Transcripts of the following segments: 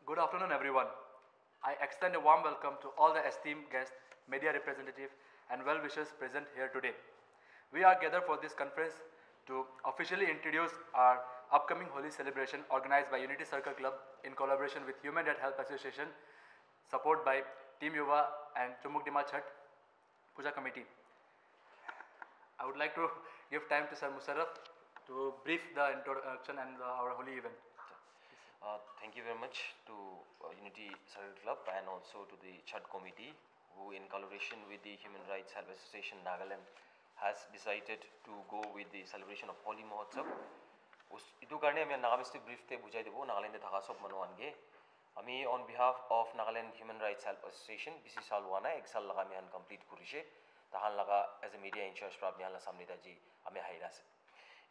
Good afternoon, everyone. I extend a warm welcome to all the esteemed guests, media representatives, and well wishers present here today. We are gathered for this conference to officially introduce our upcoming Holi celebration organized by Unity Circle Club in collaboration with Human Rights Health Association, supported by Team Yuva and Chumukdima Chhat Puja Committee. I would like to give time to Sir Musarraf to brief the introduction and our Holi event. Thank you very much to Unity Circle Club and also to the Chhat Committee, who in collaboration with the Human Rights Health Association Nagaland has decided to go with the celebration of Holi Mahotsav. Itu karne ami Nagamiste brief te bujai debo Nagaland thaka sob manu ange. Ami on behalf of Nagaland Human Rights Health Association BC Salwana ek sal laga ami han complete kurishe. Tahan laga as a media in charge prab nihala samne daji ami hairase.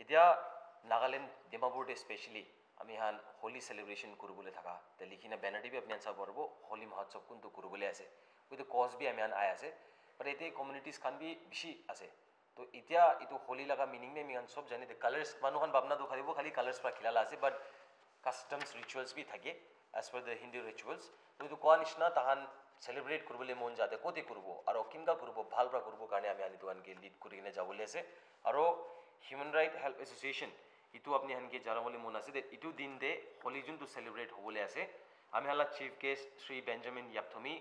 Itia Nagaland Dimapur Day especially আমি হান Holi celebration করবলে থাকা তে লিখিনা banner B আপনি আনসা পড়বো হোলি মহোৎসব কিন্তু করবলে আছে with cause B আমি আন আই আছে বাট এতে কমিউনিটিজ খান বি বেশি আছে তো ইতিয়া ইতো হোলি লাগা মিনিং নে আমি আন সব জানি দে কালার্স মানুহান ভাবনা তো খালিব খালি কালার্স পা খিলালা আছে বাট কাস্টমস রিচুয়ালস বি থাকে as per the Hindu rituals তো ইতো কোয়া নিশনা তাহান সেলিব্রেট করবলে মন যাতে কোতে করব আর কিনকা করব ভালপ্রা করব কারণে আমি আনি দোকানকে লিড করি কিনে যাবলে আছে আর হিউম্যান রাইট হেল্প অ্যাসোসিয়েশন ইটো আপনি হানকে জানাবলে মন আছে দ্যাট ইটো দিন দে হোলি যোনটো সেলিব্রেট হবলে আছে আমি হালা chief guest Shri Benjamin Yepthomi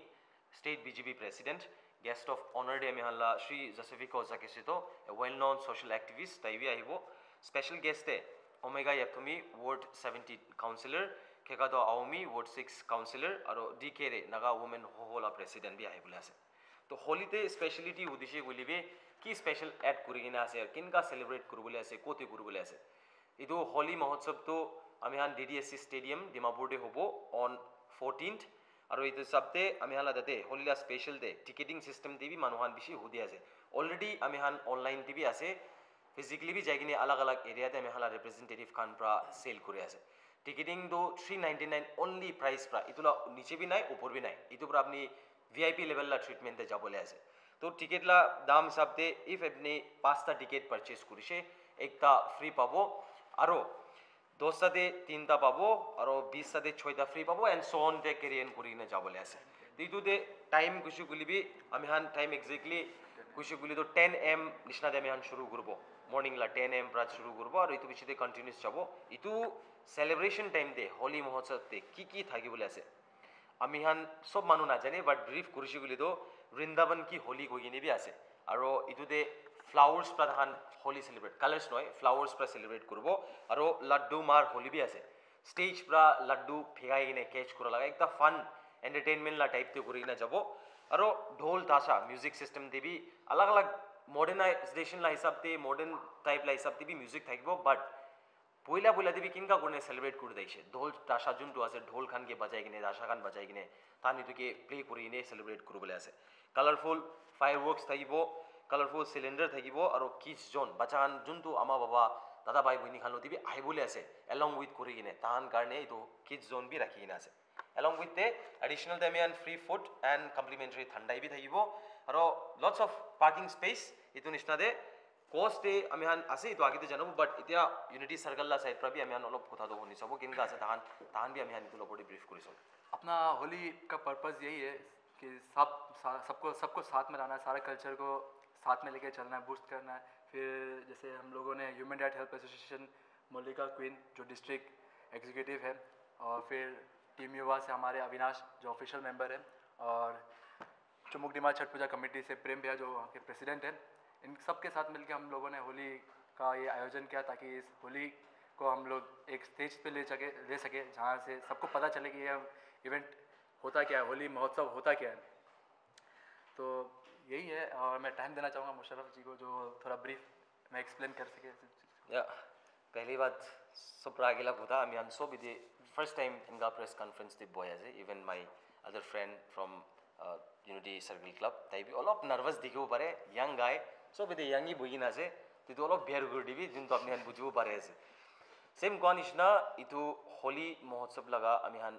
state BJP president guest of honour ডে আমি হালা শ্রী জোসেফিকো জাকেসিতো a well known social activist তাইবি আহিব স্পেশাল গেস্টে ওমেগা ইয়াপথমি ওয়ার্ড 70 কাউন্সিলর খেকাদো আওমি ওয়ার্ড 6 কাউন্সিলর আর ডিকে রে নাগা ওমেন হোলা প্রেসিডেন্ট বি আহিবলে আছে তো হোলিতে স্পেশালিটি উদ্দেশ্যে বলিবে কি স্পেশাল এড করি কিনা আছে আর কিনকা সেলিব্রেট করবলে আছে কোতে করবলে আছে ইটো হোলি মহোৎসৱ তো আমি হান ডিডিএসসি স্টেডিয়াম ডিমাপুৰতে হ'ব অন 14th আৰু এইটো সপ্তাহে আমি হালা দাতে হোলিলা স্পেশাল ডে টিকেটিং সিস্টেম দিবি মানুহান বেশি হুদি আছে অলরেডি আমি হান অনলাইন টিভি আছে ফিজিক্যালি বি যাই কিনে আলাগ আলাগ এরিয়াতে আমি হালা রিপ্রেজেন্টেটিভ খান প্রা সেল করে আছে টিকেটিং দো 399 অনলি প্রাইস প্রা ইতুলা নিচে বি নাই উপর বি নাই ইটো প্রা আপনি ভিআইপি লেভেললা ট্রিটমেন্টে যাবলে আছে তো টিকেটলা দাম হিসাবতে ইফ আপনি 5টা টিকেট পারচেজ করিছে একটা ফ্রি পাবো আরো 10টাতে 3টা পাবো আরো 20টাতে 6টা ফ্রি পাবো এন্ড সো অন দে ক্যারিয়ান করিনে যাবলে আছে দিতুতে টাইম কুছু গুলিবি আমি হান টাইম এক্স্যাক্টলি কুছু গুলি তো 10 am নিশনাতে আমি হান শুরু করব মর্নিং লা 10 am প্রাত শুরু করব আর ইতু পিছতে কন্টিনিউস যাব ইতু সেলিব্রেশন টাইম দে হোলি মহোৎসবতে কি থাকিবলে আছে আমি হান সব মানু না জানি বাট ব্রিফ করিছি গুলি তো বৃন্দাবন কি হোলি কইনে বি আছে আর ইতুতে ফ্লাওয়ার্স প্রধান হোলি সেলিব্রেট কালার্স নয় ফ্লাওয়ার্স প্রা সেলিব্রেট করব আর লাড্ডু মার হোলি বি আছে স্টেজ প্রা লাড্ডু ফেগাই কিনে ক্যাচ করা লাগা একটা ফান এন্টারটেইনমেন্ট লা টাইপ তে করি কিনা যাব আর ঢোল তাসা মিউজিক সিস্টেম দেবি আলাগ আলাগ মডার্নাইজেশন লা হিসাবতে মডার্ন টাইপ লা হিসাবতে বি মিউজিক থাকিব বাট পয়লা পয়লা দেবি কিনকা করে সেলিব্রেট করে দিয়েছে ঢোল তাসা যোনটো আছে ঢোল খানকে বাজাই কিনে তাসা খান বাজাই কিনে তানিতুকে প্লে করে কিনে সেলিব্রেট করবলে আছে কালারফুল ফায়ারওয়ার্কস থাকিব কালারফুল সিলিন্ডার থাকিব আর কিডস জোন বাচ্চান যোনটো আমা বাবা দাদা ভাই বইনি খান দিবি আহিবলে আছে এলং উইথ কৰি কিনে তাহান কাৰণে এইটো কিডস জোন বি ৰাখি কিনে আছে along with the additional time and free food and complimentary ঠাণ্ডাই বি থাকিব আৰু লটছ অফ পাৰ্কিং স্পেচ এইটো নিচিনা দে কষ্টে আমি হান আছে এইটো আগতে জানো বাট এতিয়া ইউনিটি সার্কেল লা সাইড পৰা বি আমি হান অলপ কথা তো শুনি চাব কিনকা আছে তাহান বি আমি হান এইটো লগতে ব্রিফ কৰি চাব अपना होली का पर्पज़ यही है कि सबको साथ में लाना है, सारे कल्चर को साथ में लेके चलना है, बूस्ट करना है। फिर जैसे हम लोगों ने ह्यूमन राइट हेल्प एसोसिएशन मल्लिका क्वीन जो डिस्ट्रिक्ट एग्जीक्यूटिव है और फिर टीम युवा से हमारे अविनाश जो ऑफिशियल मेंबर है और चुमुकडिमा छठ पूजा कमेटी से प्रेम भैया जो वहाँ के प्रेसिडेंट हैं, इन सब के साथ मिलकर हम लोगों ने होली का ये आयोजन किया ताकि इस होली को हम लोग एक स्टेज पे ले सके जहाँ से सबको पता चले कि ये इवेंट होता क्या है, होली महोत्सव होता क्या है। तो यही है और मैं टाइम देना चाहूँगा मुशर्रफ जी को जो थोड़ा ब्रीफ मैं एक्सप्लेन कर सके। या पहली बात सब रागिला होता আমি আন সব ইদে ফার্স্ট টাইম ইনগা প্রেস কনফারেন্স দি বয় আছে even my other friend from unity circle club তাই বি অলপ নার্ভাস দেখিব পারে ইয়াং গাই সব ইদে ইয়াংই বইন আছে তুই তো অলপ বের করে দিবি যোনটো আপনি হান বুঝিব পারে আছে সেম কোৱা নিচিনা ইটো হোলি মহোৎসৱ লগা আমি হান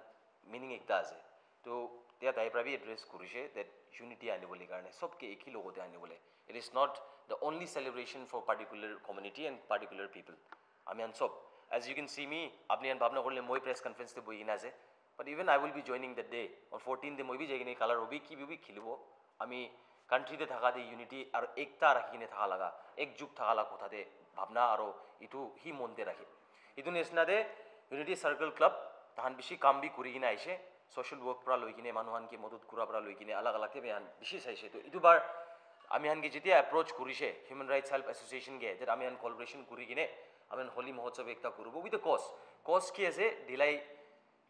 মিনিং একটা আছে তো त्या ताई प्राबी एड्रेस करूशे दैट यूनिटी आने बोले कारण सबके एक ही लोगों आने बोले it is not the only celebration for particular community and particular people আমি আন সব एज यू कैन सी मी আপনি আন ভাবনা করলে মই প্রেস কনফারেন্স তে বই কিনা আছে but even I will be joining that day on 14 day moi bi jai kine color hobi ki bi khilibo ami country te thaka de unity aru ekta rakhine thaka laga ekjuk thaka la kotha de bhabna aru itu hi mon de rakhe itu nesna de unity circle club tahan bishi kam bi kuri kine aise social work pra loi kine manuhan ki modud kura pra loi kine alag alag te behan bishi saise to itu bar আমি Han যেতিয়া approach করিছে human rights help association কে যে আমি হান collaboration করি কিনে আমি হোলি মহোৎসব একটা করব উইথ কজ কি আছে ঢিলাই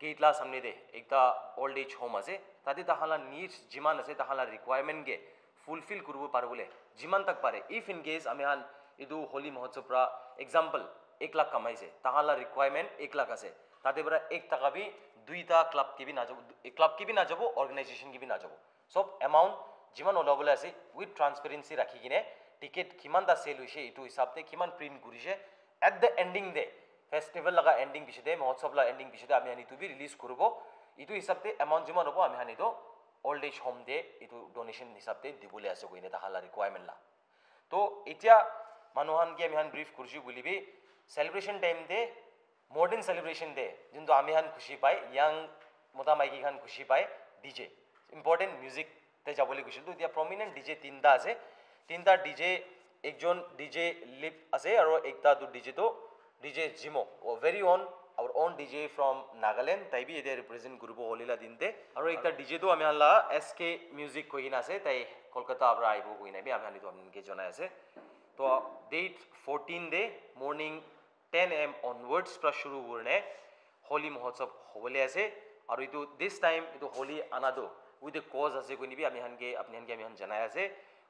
কেইটলা সামনে দে একটা ওল্ড এজ হোম আছে তাতে তাহালা নিডস যিমান আছে তাহালা রিকোয়ারমেন্ট কে ফুলফিল করব পারে বলে যিমান তাক পারে ইফ ইন কেস আমি হান ইদু হোলি মহোৎসব রা এক্সাম্পল 1 লাখ কামাইছে তাহালা রিকোয়ারমেন্ট 1 লাখ আছে তাতে বড় 1 টাকা বি দুইটা ক্লাব কি বি না যাব ক্লাব কি বি না যাব অর্গানাইজেশন কি বি না যাব সব অ্যামাউন্ট যিমান ওলাবলৈ আছে উইথ ট্ৰান্সপেৰেন্সি ৰাখি কিনে টিকেট কিমান দা সেল হৈছে এইটো হিচাপতে কিমান প্ৰিন্ট কৰিছে at the ending day festival লগা এণ্ডিং পিছতে মহোৎসৱ লগা এণ্ডিং পিছতে আমি আনিটো বি ৰিলিজ কৰিব এইটো হিচাপতে এমাউণ্ট যিমান হ'ব আমি আনিটো অল্ড এজ হোম ডে এইটো ডোনেশ্যন হিচাপতে দিবলৈ আছে গইনে তাহালা ৰিকুৱাৰমেণ্ট লা তো এতিয়া মানুহহানকে আমি হান ব্ৰিফ কৰিছোঁ বুলিবি সেলিব্ৰেশ্যন টাইম ডে মডাৰ্ণ সেলিব্ৰেশ্যন ডে যোনটো আমি হান খুশি পায় ইয়াং মতা মাইকী খান খুশি পায় ডিজে ইম্পৰ্টেণ্ট মিউজিক তে যাবলৈ গৈছিল তো এতিয়া প্ৰমিনেণ্ট ডিজে তিনিটা ডিজে একজন ডিজে লিপ আছে আৰু একটা ডিজে তো ডিজে জিমো very our own DJ from Nagaland তাই বি এতে ৰিপ্ৰেজেন্ট কৰব হলিলা দিনতে আৰু একটা ডিজে তো আমি আল্লাহ SK মিউজিক কইনা আছে তাই কলকাতা আবরা আইবো কইনা বি আমি তো আপনাকে জানাই আছে তো date 14 day morning 10 AM onwards পৰা শুৰু কৰনে হোলি মহোৎসব হবলে আছে আৰু ইটো দিস টাইম ইটো Holi আনাদো with a cause as koi nibi ami hanke apni hanke ami han janai ase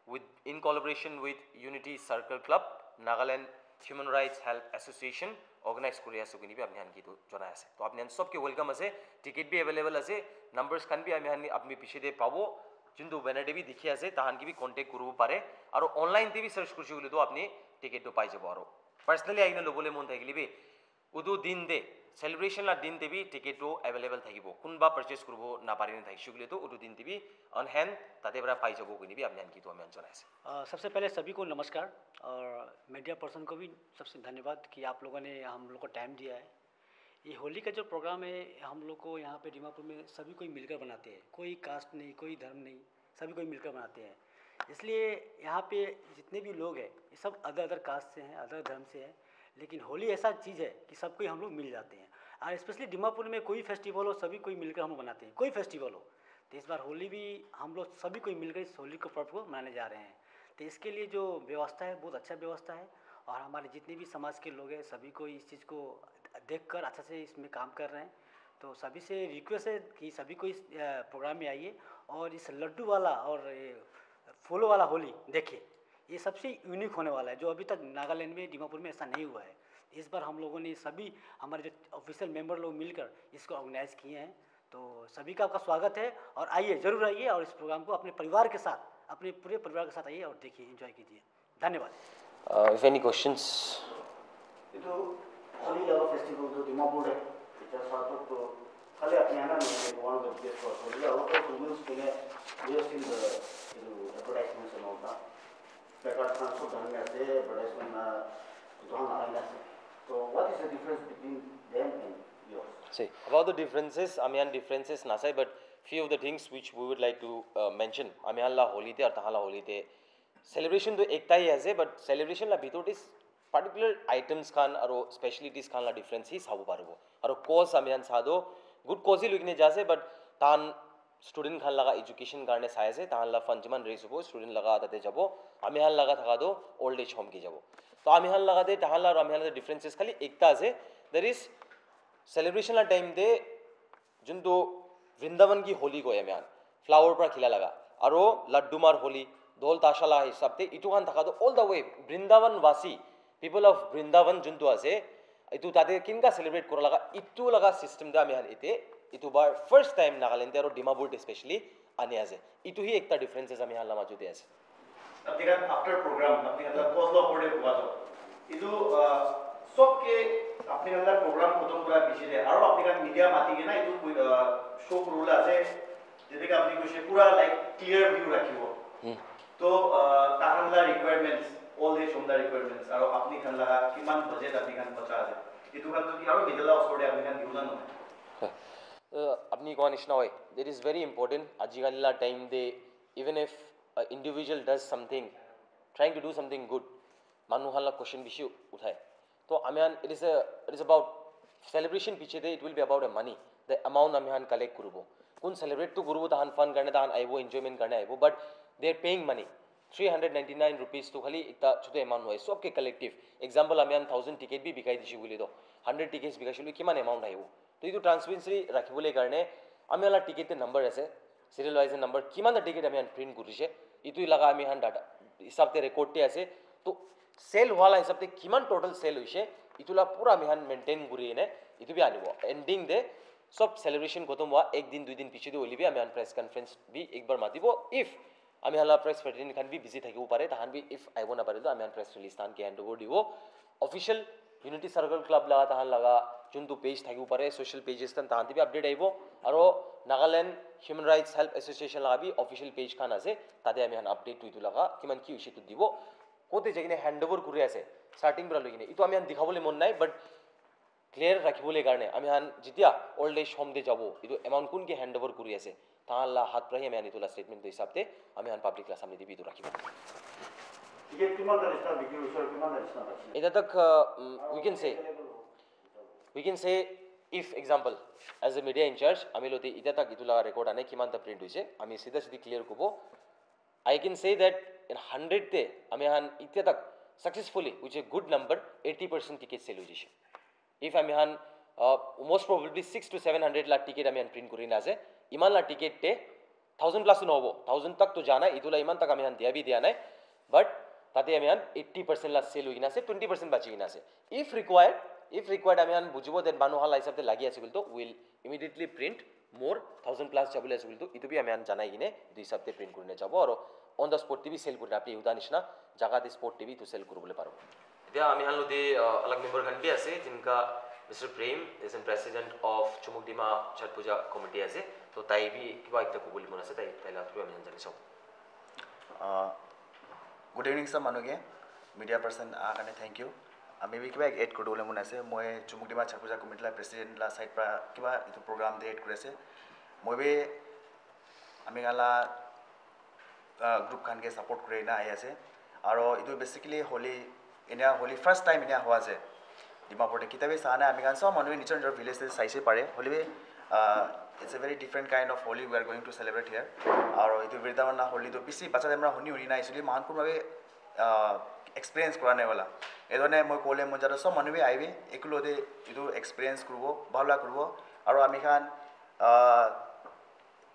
with in collaboration with Unity Circle Club Nagaland Human Rights Help Association organize kori ase koi nibi apni hanke to janai ase to apni han sob ke welcome ase ticket bi available ase numbers kan bi ami han apni piche de pabo jindu banner de bi dikhi ase tahan ki bi contact koribo pare aru online te bi search korchi bole to apni ticket to pai jabo aru personally aina lobole mon thakili bi udu din de celebration la din debi ticket to available thakibo kunba purchase kurbo na parini thaikshugile to udu din debi on hand tate bra pai jabo kuni bi amyan ki to amyan janai ase सबसे पहले सभी को नमस्कार और media person को भी सबसे धन्यवाद कि आप लोगों ने हम लोग को टाइम दिया है ये होली का जो प्रोग्राम है हम लोग को यहाँ पे दीमापुर में सभी कोई मिलकर बनाते हैं कोई कास्ट नहीं कोई धर्म नहीं सभी कोई मिलकर बनाते हैं इसलिए यहाँ पे जितने भी लोग हैं ये सब अदर कास्ट से हैं अदर धर्म से हैं लेकिन होली ऐसा चीज़ है कि सबको हम लोग मिल जाते हैं और स्पेशली दीमापुर में कोई फेस्टिवल हो सभी कोई मिलकर हम बनाते हैं कोई फेस्टिवल हो तो इस बार होली भी हम लोग सभी कोई मिलकर इस होली को पर्व को मनाने जा रहे हैं तो इसके लिए जो व्यवस्था है बहुत अच्छा व्यवस्था है और हमारे जितने भी समाज के लोग हैं सभी को इस चीज़ को देखकर अच्छा से इसमें काम कर रहे हैं तो सभी से रिक्वेस्ट है कि सभी को इस प्रोग्राम में आइए और इस लड्डू वाला और फूलों वाला होली देखिए ये सबसे यूनिक होने वाला है जो अभी तक नागालैंड में दीमापुर में ऐसा नहीं हुआ है इस बार हम लोगों ने सभी हमारे जो ऑफिशियल मेंबर लोग मिलकर इसको ऑर्गेनाइज किए हैं तो सभी का आपका स्वागत है और आइए ज़रूर आइए और इस प्रोग्राम को अपने परिवार के साथ अपने पूरे परिवार के साथ आइए और देखिए एंजॉय कीजिए धन्यवाद if any questions ಇದು ಹೋಲಿ ಲೆವೆಲ್ ಫೆಸ್ಟಿವಲ್ जो दीमापुर है इतना साथ तो खाली अपने आना नहीं one of the biggest for Holi out of the news के लिए we have seen the advertisements and all that placard transfer करने से एडवर्टाइजमेंट जोन आने से so what is the difference between them and yours see about the differences amian differences nasai but few of the things which we would like to mention amian la holi te ar tahala holi te celebration to ekta hi ase but celebration la bhitor is particular items khan aro specialties khan la difference hi sabu parbo aro cause amian sado good cause hi lukine jase but tan student khan laga education karne sai ase tan la fund jiman raise hobo student laga tate jabo amian laga thaka do old age home ki jabo तो आमी हाल लगा दे टहाल और आमी हाल differences खाली एकता আছে there is celebration ला time दे जुन तो वृंदावन की होली को आमी हाल फ्लावर पर खिला लगा और लड्डूमार होली ढोल ताशाला हिसाब ते इटु खान थका दो ऑल द वे वृंदावन वासी पीपल ऑफ वृंदावन जुन तो আছে इटु ताते किनका सेलिब्रेट करा लगा इटु लगा सिस्टम दे आमी हाल इते इटु बार फर्स्ट टाइम नागालैंड और डिमापुर स्पेशली आने আছে इटु ही एकता डिफरेंसेस आमी हाल मा जुते আছে अपने आफ्टर प्रोग्राम अपने अंदर कोसलो पड़े हुआ तो इदु सब के अपने अंदर प्रोग्राम खत्म पूरा पीछे दे और अपने का मीडिया माती के ना इदु शो रूल আছে যেটা আপনি কোশে পুরা লাইক ক্লিয়ার ভিউ রাখিবো তো তাহানলা রিকোয়ারমেন্টস অল দে সমদা রিকোয়ারমেন্টস আর আপনি খান লাগা কিমান বাজেট আপনি খান পচা আছে ইদু খান তো কি আর মিডল অফ ওরে আপনি খান দিউনা না আপনি কোৱা নিচিনা হয় ইট ইজ ভেৰি ইম্পৰ্টেণ্ট আজিকালিলা টাইম দে even if individual does something trying to do something good মানুহৰ কুৱেশ্যন বেছি উঠায় তো আমি it is about celebration piche de it will be about a money the amount ami han collect kurubo kun celebrate to kurubo tahan fun karne tahan aibo enjoyment karne aibo but they are paying money 399 rupees to khali ekta choto amount hoy sob ke collective example ami han 1000 ticket bi bikai dishi boli do 100 tickets bikaisil kiman amount aibo to itu transparency rakhibole karne ami ala ticket te number ase serial wise number kiman ta ticket ami han print kurise itu laga ami han data hisab te record te ase to sell wala hisab te kiman total sell hoise ইটোলা পুরা আমি হান maintain করি এনে ইটো B আনিব ending দে সব celebration খতম হওয়া একদিন দুই দিন পিছিয়ে ওলিবি আমি হান প্রেস কনফারেন্স বি একবার মাতিব ইফ আমি হালা প্রেস ফেডারেশন খান বি বিজি থাকিব পারে তাহান বি ইফ আইব না পারে তো আমি হান প্রেস রিলিজ তাহান কে হ্যান্ড ওভার দিব অফিশিয়াল ইউনিটি সার্কেল ক্লাব লাগা তাহান লাগা যোনটো পেজ থাকিব পারে সোশ্যাল পেজেস তাহান বি আপডেট আইব আর Nagaland human rights help association লাগা বি অফিশিয়াল পেজ খান আছে তাতে আমি হান আপডেট টুইটো লাগা কিমান কি হইছে তো দিব কোতে যেখানে হ্যান্ড ওভার করে আছে স্টার্টিং পৰা লৈ কিনে এইটো আমি দেখাবলৈ মন নাই বাট ক্লিয়াৰ ৰাখিবলৈ কাৰণে আমি যেতিয়া অল্ড এজ হোম দে যাব এইটো এমাউণ্ট কোনকে হেণ্ড অভাৰ কৰি আছে তাহাঁলা হাত পৰাহি আমি তোলা ষ্টেটমেণ্টটো হিচাপতে আমি পাব্লিক ক্লাছ সামনে দিবি এইটো ৰাখিব এটা তক we can say if example as a media incharge আমি লোতে এতিয়া তাক এইটো লগা ৰেকৰ্ড আনে কিমানটা প্ৰিণ্ট হৈছে আমি চিধা চিধি ক্লিয়াৰ ক'ব I can say that in 100 te ami han itya tak successfully which is a good number 80% ticket sale hoise if ami han most probably 6 to 700 lakh ticket ami han print kori na ase iman la ticket te 1000 plus no hobo 1000 tak to jana itula iman tak ami han dia bi dia nai but tate ami han 80% la sale hoina ase 20% bachi gina ase if required ami han bujibo that banu hal hisab te lagi ase to will immediately print more 1000 plus jabule ase to itu bi ami han janai gine du hisab te print korine jabo aro on the spot TV sell করতে আপনি উদা নিশনা জায়গা দে sport TV তো cell করবলে পারবো এতিয়া আমি হান লোতে अलग মেম্বার খান বি আছে जिनका mister Prem is an president of Chumukedima Chhath Puja committee আছে তো তাই বি কিবা একটা কবুলি মন আছে তাই তাইলা তো আমি জানি সব গুড ইভিনিং সব মানুহে মিডিয়া পার্সন আকানে থ্যাংক ইউ আমি বি কিবা এড করবলে মন আছে মই চুমুকডিমা ছট পূজা কমিটিলা প্রেসিডেন্ট লা সাইড পৰা কিবা ইটো প্ৰোগ্ৰাম দে এড কৰে আছে মই বি আমি গালা গ্ৰুপ খানকে সাপোৰ্ট কৰি না আহি আছে আৰু এইটো বেসিক্যালি হোলি ফাৰ্স্ট টাইম ইনা হোৱা আছে ডিমাপুৰতে কিতাবে চা নাই আমি গান সব মানুহে নিজৰ নিজৰ ভিলেজ চাইছে পাৰে Holi it's a very different kind of Holi we are going to celebrate here আৰু এইটো বৃন্দাবনা হোলিটো বেছি বাচ্চা আমৰা শুনি না এক্চুয়ালি মানপুৰভাৱে এক্সপিৰিয়েঞ্চ কৰা নাই বলা এজনে মই ক'লে মই যাতে সব মানুহে আহিবি একেলগে এইটো এক্সপিৰিয়েঞ্চ কৰিব ভাল কৰিব আৰু আমি খান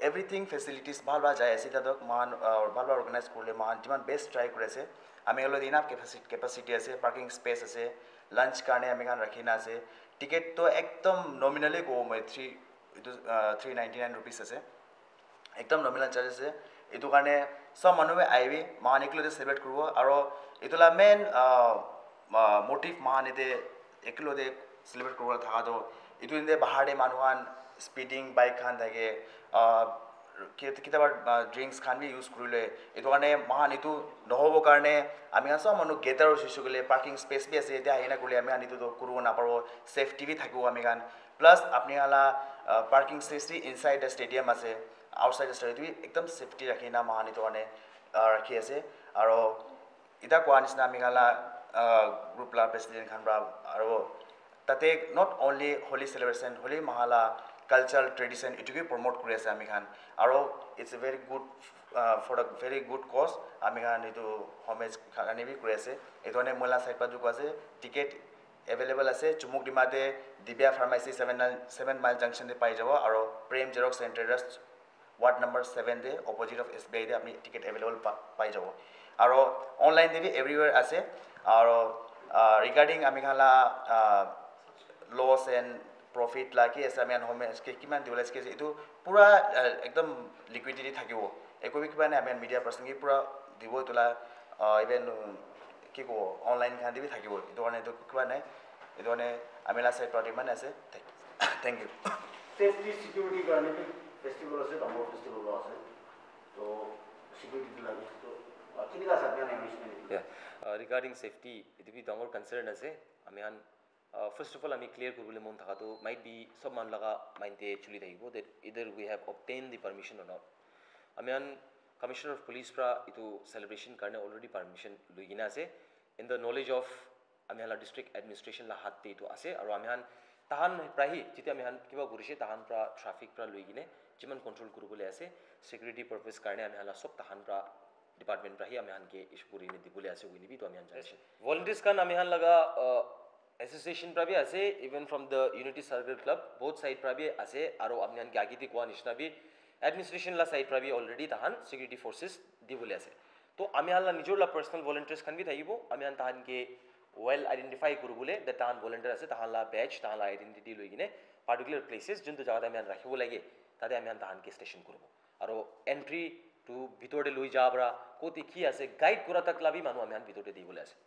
এভরিথিং ফেসিলিটিস ভাল ভাল যায় আছে তাদক মান ভাল ভাল অর্গানাইজ করলে মান যিমান বেস্ট ট্রাই করেছে আমি এগুলো ইনাফ ক্যাপাসিটি আছে পার্কিং স্পেস আছে লাঞ্চ কারণে আমি এখানে রাখি না আছে টিকেট তো একদম নমিনালি কো মই 399 রুপিস আছে একদম নমিনাল চার্জ আছে এইটো কারণে সব মানুহে আইবি মান একেলগে সেলিব্রেট করব আর এইটোলা মেন মোটিভ মান এতে একেলগে সেলিব্রেট করব থাকা তো এইটো ইন্দে বাহারে মানুহান স্পিডিং বাইক খান থাকে কেতিয়াবা ড্ৰিংকছ খান বি ইউজ কৰিলে এইটো কাৰণে মহান এইটো নহ'ব কাৰণে আমি সব মানুহ গেটাৰ হৈছোঁ গ'লে পাৰ্কিং স্পেচ বি আছে এতিয়া আহি না কৰিলে আমি এইটো কৰিব নাপাৰোঁ ছেফটি বি থাকিব আমি খান প্লাছ আপুনি হালা parking space inside the stadium আছে আউটচাইড দ্য ষ্টেডিয়াম একদম ছেফটি ৰাখি না মহান এইটো কাৰণে ৰাখি আছে আৰু এতিয়া কোৱা নিচিনা আমি হালা গ্ৰুপ লা প্ৰেচিডেণ্ট খান আৰু তাতে not only Holi celebration Holi মাহালা কালচারাল ট্রেডিশন এটুকুই প্রমোট করে আছে আমি খান আর it's a very good for a very good cause আমি খান এই হোমেজ খানি বি করে আছে এই ধরনের মহিলা সাইড পা যুগ আছে টিকেট এভেলেবল আছে চুমুকডিমাতে দিব্যা ফার্মাসি 7 মাইল জংশন পাই যাব আর Prem xerox and traders ward number 7 দে অপোজিট অফ SBI দে আপনি টিকেট এভেলেবল পাই যাব আর অনলাইন দে বি এভরিওয়ার আছে আর রিগার্ডিং আমি খালা লস এন্ড প্রফিট লাগে আছে আমি হোমেজকে কিমান দিবলৈ আছে এইটো পুৰা একদম লিকুইডিটি থাকিব একো কিবা নাই আমি মিডিয়া পাৰ্চনকে পুৰা দিব তোলা ইভেন কি ক'ব অনলাইন খান দিবি থাকিব এইটো কাৰণে এইটো কিবা নাই এইটো কাৰণে আমি লাষ্ট চাইড পৰা ইমান আছে থেংক ইউ সেফটি সিকিউৰিটি কাৰণে ফেষ্টিভেল আছে ডাঙৰ ফেষ্টিভেল আছে তো সিকিউৰিটি লাগে তো কেনেকুৱা আছে আপোনাৰ এমেজমেণ্ট ৰিগাৰ্ডিং সেফটি এইটো বি ডাঙৰ কনসাৰ্ন আছে আমি First of all, আমি clear কৰিবলৈ মন থাকাটো might be সব মান লগা মাইণ্ডে চলি থাকিব that either we have obtained the permission or not. আমি কমিশনাৰ অফ পুলিচ পৰা এইটো চেলিব্ৰেশ্যন কাৰণে অলৰেডি পাৰ্মিশ্যন লৈ কিনে আছে ইন দ্য নলেজ অফ আমি ডিষ্ট্ৰিক্ট এডমিনিষ্ট্ৰেশ্যন হাততে এইটো আছে আৰু আমি তাহান প্ৰায়হি যেতিয়া আমি কিবা কৰিছে তাহান পৰা ট্ৰাফিক পৰা লৈ কিনে যিমান কণ্ট্ৰল কৰিবলৈ আছে ছিকিউৰিটি পাৰ্পজ কাৰণে আমি চব তাহান পৰা ডিপাৰ্টমেণ্ট পৰা আমি ইছ্যু কৰি দিবলৈ আছে উইনিবি তো আমি জানিছোঁ ভলেণ্টিয়াৰ্ছ কাৰণ আমি লগা এছ'চিয়েশ্যন পৰা বি আছে even from the unity circle club বহুত ছাইড পৰা বি আছে আৰু আমি আগিতে কোৱা নিচিনা বি এডমিনিষ্ট্ৰেশ্যন ছাইড পৰা বি অলৰেডি তাহান ছিকিউৰিটি ফ'ৰ্চেছ দিবলৈ আছে তো আমি নিজৰ পাৰ্চনেল ভলেণ্টিয়াৰ্ছ খান বি থাকিব আমি তাহানকে ৱেল আইডেণ্টিফাই কৰিবলৈ যে তাহান ভলেণ্টিয়াৰ আছে তাহান বেচ তাহান আইডেণ্টিটি লৈ কিনে পাৰ্টিকুলাৰ প্লেচেছ যোনটো জেগাত আমি ৰাখিব লাগে তাতে আমি তাহানকে ষ্টেচন কৰিব আৰু এণ্ট্ৰি টু ভিতৰতে লৈ যাব পৰা ক'ত কি আছে গাইড কৰা তাক লাভি মানুহ আমি ভিতৰতে দিবলৈ আছে